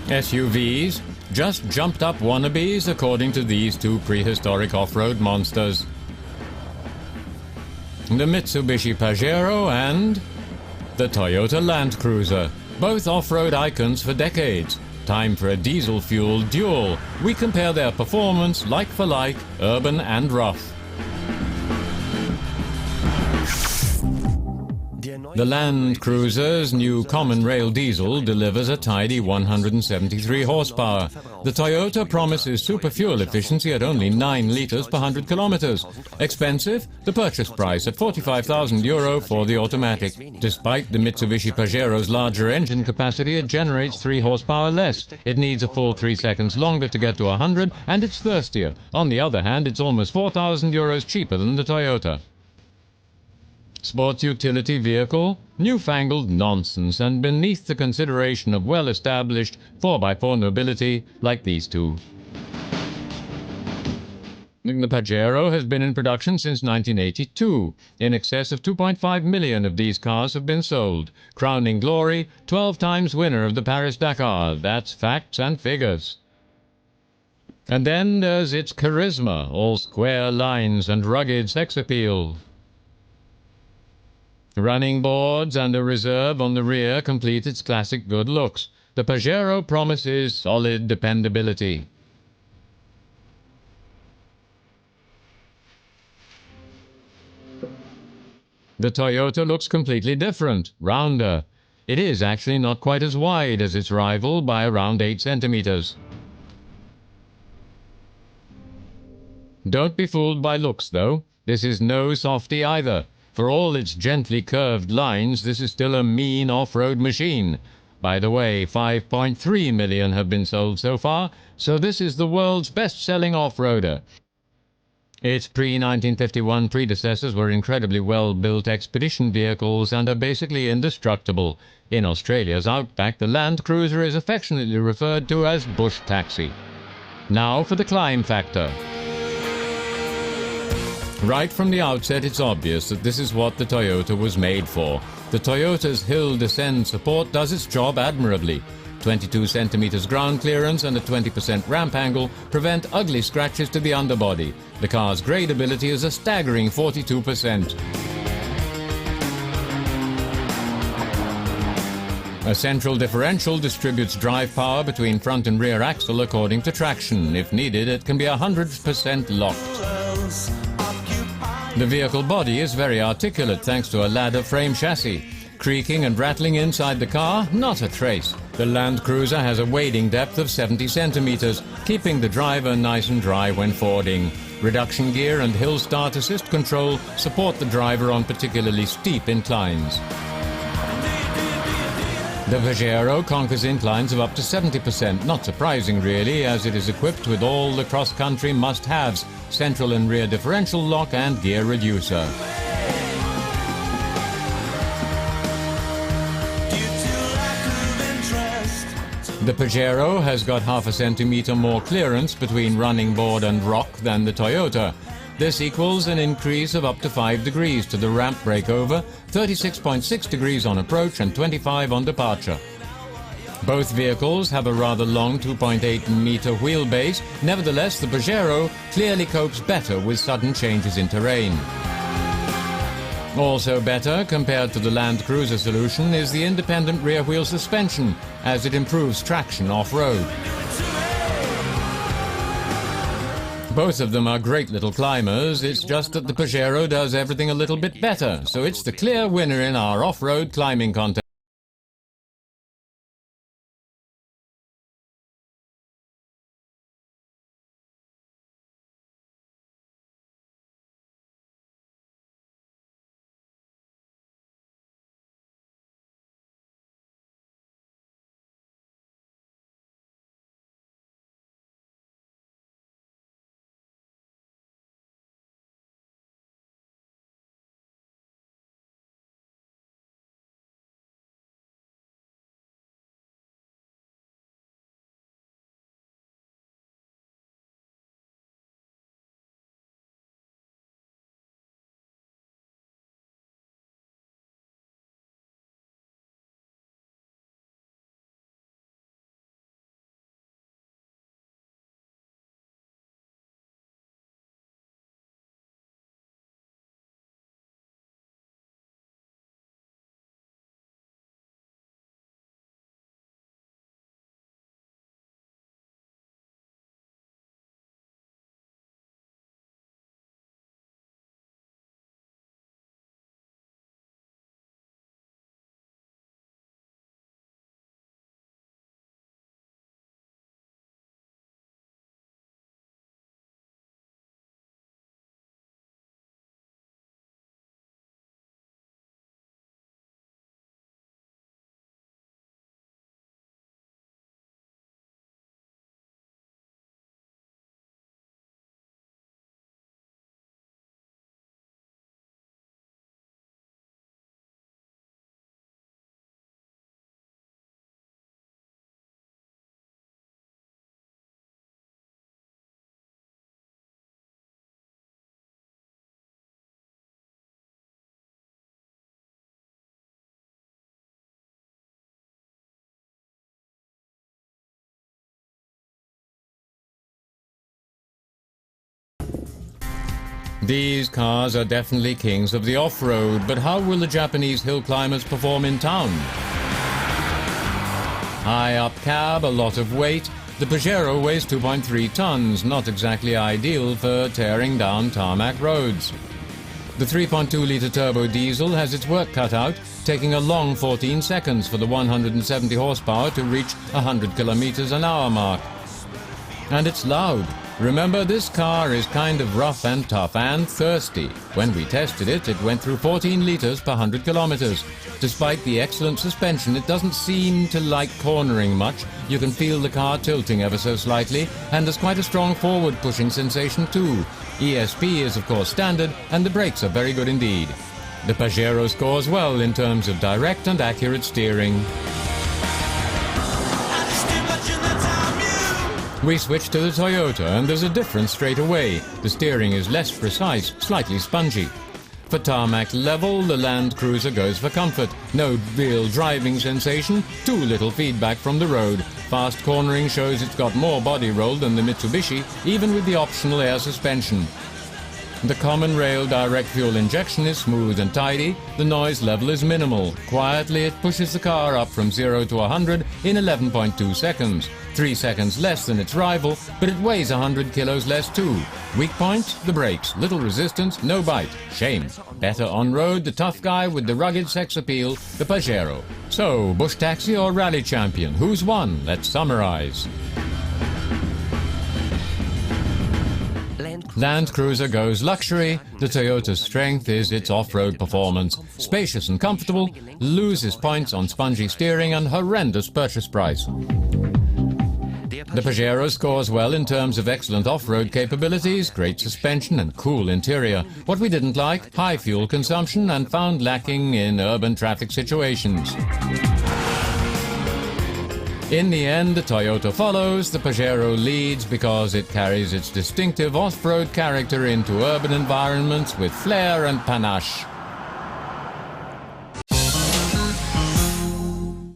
SUVs, just jumped up wannabes according to these two prehistoric off-road monsters. The Mitsubishi Pajero and the Toyota Landcruiser, both off-road icons for decades. Time for a diesel-fueled duel. We compare their performance like for like, urban and rough. The Landcruiser's new common rail diesel delivers a tidy 173 horsepower. The Toyota promises super fuel efficiency at only 9 litres per 100 kilometers. Expensive? The purchase price at €45,000 for the automatic. Despite the Mitsubishi Pajero's larger engine capacity, it generates 3 horsepower less. It needs a full 3 seconds longer to get to 100, and it's thirstier. On the other hand, it's almost €4,000 cheaper than the Toyota. Sports utility vehicle? Newfangled nonsense, and beneath the consideration of well-established 4x4 nobility like these two. The Pajero has been in production since 1982. In excess of 2.5 million of these cars have been sold. Crowning glory, 12 times winner of the Paris-Dakar. That's facts and figures. And then there's its charisma, all square lines and rugged sex appeal. Running boards and a reserve on the rear complete its classic good looks. The Pajero promises solid dependability. The Toyota looks completely different, rounder. It is actually not quite as wide as its rival by around 8 centimeters. Don't be fooled by looks, though. This is no softy either. For all its gently curved lines, this is still a mean off-road machine. By the way, 5.3 million have been sold so far, so this is the world's best-selling off-roader. Its pre-1951 predecessors were incredibly well-built expedition vehicles and are basically indestructible. In Australia's outback, the Landcruiser is affectionately referred to as bush taxi. Now for the climb factor. Right from the outset, it's obvious that this is what the Toyota was made for. The Toyota's hill descent support does its job admirably. 22 centimeters ground clearance and a 20% ramp angle prevent ugly scratches to the underbody. The car's gradability is a staggering 42%. A central differential distributes drive power between front and rear axle according to traction. If needed, it can be 100% locked. The vehicle body is very articulate thanks to a ladder frame chassis. Creaking and rattling inside the car? Not a trace. The Landcruiser has a wading depth of 70 centimeters, keeping the driver nice and dry when fording. Reduction gear and hill start assist control support the driver on particularly steep inclines. The Pajero conquers inclines of up to 70%, not surprising really, as it is equipped with all the cross-country must-haves, central and rear differential lock and gear reducer. The Pajero has got half a centimeter more clearance between running board and rock than the Toyota. This equals an increase of up to 5 degrees to the ramp breakover, 36.6 degrees on approach and 25 on departure. Both vehicles have a rather long 2.8-meter wheelbase. Nevertheless, the Pajero clearly copes better with sudden changes in terrain. Also better, compared to the Landcruiser solution, is the independent rear-wheel suspension, as it improves traction off-road. Both of them are great little climbers. It's just that the Pajero does everything a little bit better, so it's the clear winner in our off-road climbing contest. These cars are definitely kings of the off-road, but how will the Japanese hill climbers perform in town? High up cab, a lot of weight. The Pajero weighs 2.3 tons, not exactly ideal for tearing down tarmac roads. The 3.2-litre turbo diesel has its work cut out, taking a long 14 seconds for the 170 horsepower to reach 100 kilometers an hour mark. And it's loud. Remember, this car is kind of rough and tough and thirsty. When we tested it, it went through 14 liters per 100 kilometers. Despite the excellent suspension, it doesn't seem to like cornering much. You can feel the car tilting ever so slightly, and there's quite a strong forward-pushing sensation too. ESP is of course standard, and the brakes are very good indeed. The Pajero scores well in terms of direct and accurate steering. We switch to the Toyota, and there's a difference straight away. The steering is less precise, slightly spongy. For tarmac level, the Landcruiser goes for comfort. No real driving sensation, too little feedback from the road. Fast cornering shows it's got more body roll than the Mitsubishi, even with the optional air suspension. The common rail direct fuel injection is smooth and tidy. The noise level is minimal. Quietly, it pushes the car up from 0 to 100 in 11.2 seconds. 3 seconds less than its rival, but it weighs 100 kilos less too. Weak points? The brakes. Little resistance, no bite. Shame. Better on-road, the tough guy with the rugged sex appeal, the Pajero. So, bush taxi or rally champion? Who's won? Let's summarize. Landcruiser goes luxury. The Toyota's strength is its off-road performance. Spacious and comfortable, loses points on spongy steering and horrendous purchase price. The Pajero scores well in terms of excellent off-road capabilities, great suspension and cool interior. What we didn't like, high fuel consumption and found lacking in urban traffic situations. In the end, the Toyota follows, the Pajero leads because it carries its distinctive off-road character into urban environments with flair and panache.